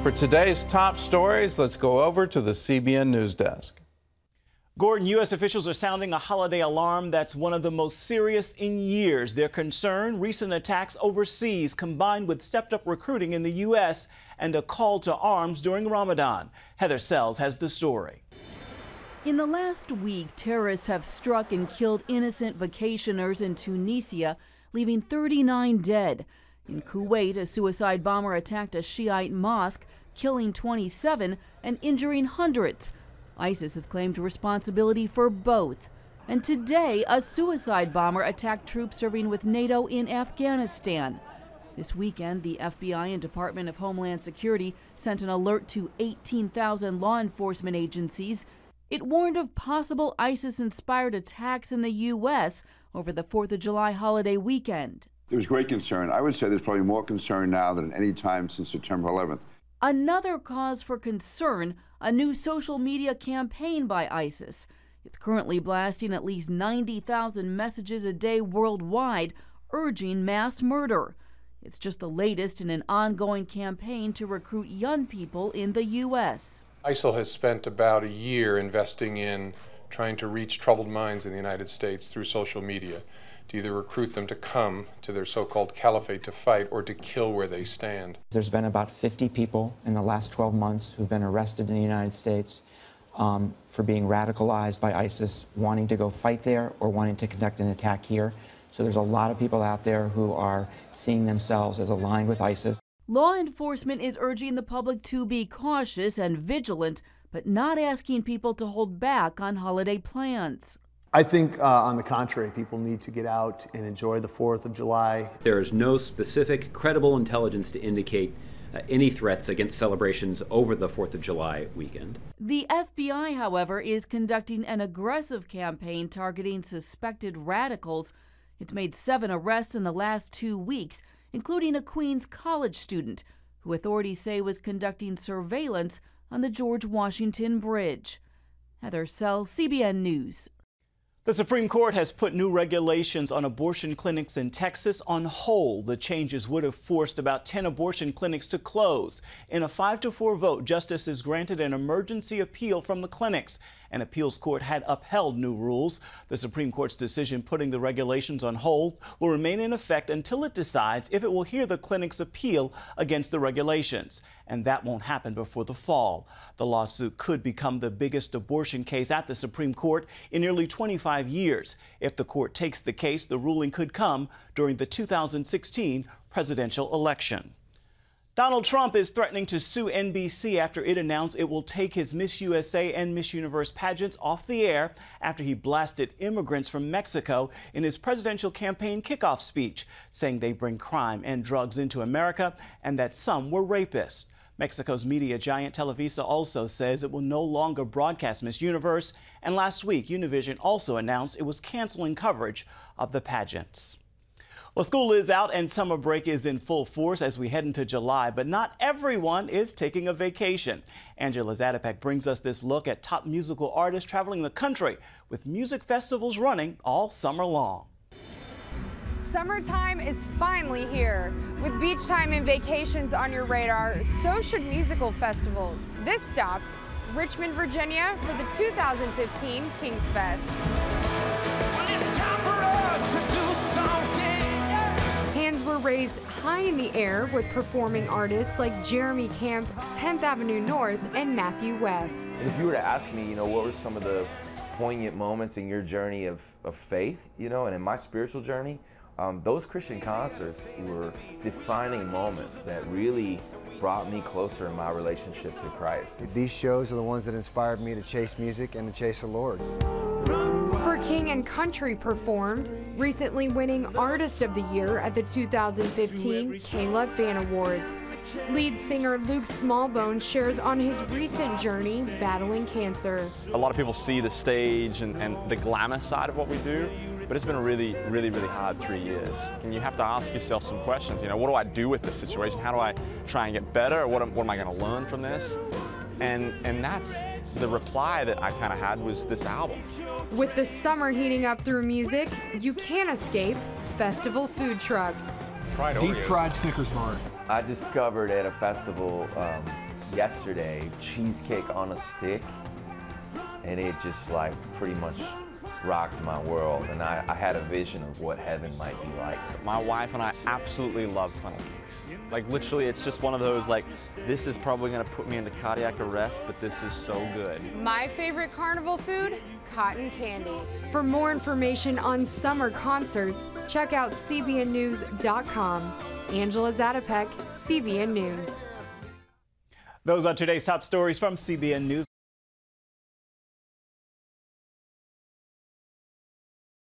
For today's top stories, let's go over to the CBN News Desk. Gordon, U.S. officials are sounding a holiday alarm that's one of the most serious in years. They're concerned recent attacks overseas combined with stepped-up recruiting in the U.S. and a call to arms during Ramadan. Heather Sells has the story. In the last week, terrorists have struck and killed innocent vacationers in Tunisia, leaving 39 dead. In Kuwait, a suicide bomber attacked a Shiite mosque, killing 27 and injuring hundreds. ISIS has claimed responsibility for both. And today, a suicide bomber attacked troops serving with NATO in Afghanistan. This weekend, the FBI and Department of Homeland Security sent an alert to 18,000 law enforcement agencies. It warned of possible ISIS-inspired attacks in the U.S. over the 4th of July holiday weekend. There was great concern. I would say there's probably more concern now than at any time since September 11th. Another cause for concern, a new social media campaign by ISIS. It's currently blasting at least 90,000 messages a day worldwide, urging mass murder. It's just the latest in an ongoing campaign to recruit young people in the U.S. ISIL has spent about a year investing in trying to reach troubled minds in the United States through social media, to either recruit them to come to their so-called caliphate to fight or to kill where they stand. There's been about 50 people in the last 12 months who've been arrested in the United States for being radicalized by ISIS, wanting to go fight there or wanting to conduct an attack here. So there's a lot of people out there who are seeing themselves as aligned with ISIS. Law enforcement is urging the public to be cautious and vigilant, but not asking people to hold back on holiday plans. I think, on the contrary, people need to get out and enjoy the 4th of July. There is no specific, credible intelligence to indicate any threats against celebrations over the 4th of July weekend. The FBI, however, is conducting an aggressive campaign targeting suspected radicals. It's made 7 arrests in the last 2 weeks, including a Queens college student who authorities say was conducting surveillance on the George Washington Bridge. Heather Sells, CBN News. The Supreme Court has put new regulations on abortion clinics in Texas on hold. The changes would have forced about 10 abortion clinics to close. In a 5-4 vote, justices granted an emergency appeal from the clinics. An appeals court had upheld new rules. The Supreme Court's decision putting the regulations on hold will remain in effect until it decides if it will hear the clinic's appeal against the regulations. And that won't happen before the fall. The lawsuit could become the biggest abortion case at the Supreme Court in nearly 25 years. If the court takes the case, the ruling could come during the 2016 presidential election. Donald Trump is threatening to sue NBC after it announced it will take his Miss USA and Miss Universe pageants off the air after he blasted immigrants from Mexico in his presidential campaign kickoff speech, saying they bring crime and drugs into America and that some were rapists. Mexico's media giant Televisa also says it will no longer broadcast Miss Universe, and last week Univision also announced it was canceling coverage of the pageants. Well, school is out and summer break is in full force as we head into July, but not everyone is taking a vacation. Angela Zadapek brings us this look at top musical artists traveling the country with music festivals running all summer long. Summertime is finally here. With beach time and vacations on your radar, so should musical festivals. This stop, Richmond, Virginia, for the 2015 King's Fest. Hands were raised high in the air with performing artists like Jeremy Camp, 10th Avenue North, and Matthew West. If you were to ask me, what were some of the poignant moments in your journey of faith, and in my spiritual journey, those Christian concerts were defining moments that really brought me closer in my relationship to Christ. These shows are the ones that inspired me to chase music and to chase the Lord. For King and Country performed, recently winning Artist of the Year at the 2015 Caleb Fan Awards. Lead singer Luke Smallbone shares on his recent journey battling cancer. A lot of people see the stage and the glamour side of what we do, but it's been a really hard 3 years. And you have to ask yourself some questions. What do I do with this situation? How do I try and get better? What am I going to learn from this? And that's the reply that I kind of had was this album. With the summer heating up through music, you can't escape festival food trucks. Deep fried Snickers bar. I discovered at a festival yesterday, cheesecake on a stick, and it just like pretty much rocked my world, and I had a vision of what heaven might be like. My wife and I absolutely love funnel cakes. Like literally, it's just one of those like, this is probably gonna put me into cardiac arrest, but this is so good. My favorite carnival food? Cotton candy. For more information on summer concerts, check out cbnnews.com. Angela Zatopek, CBN News. Those are today's top stories from CBN News.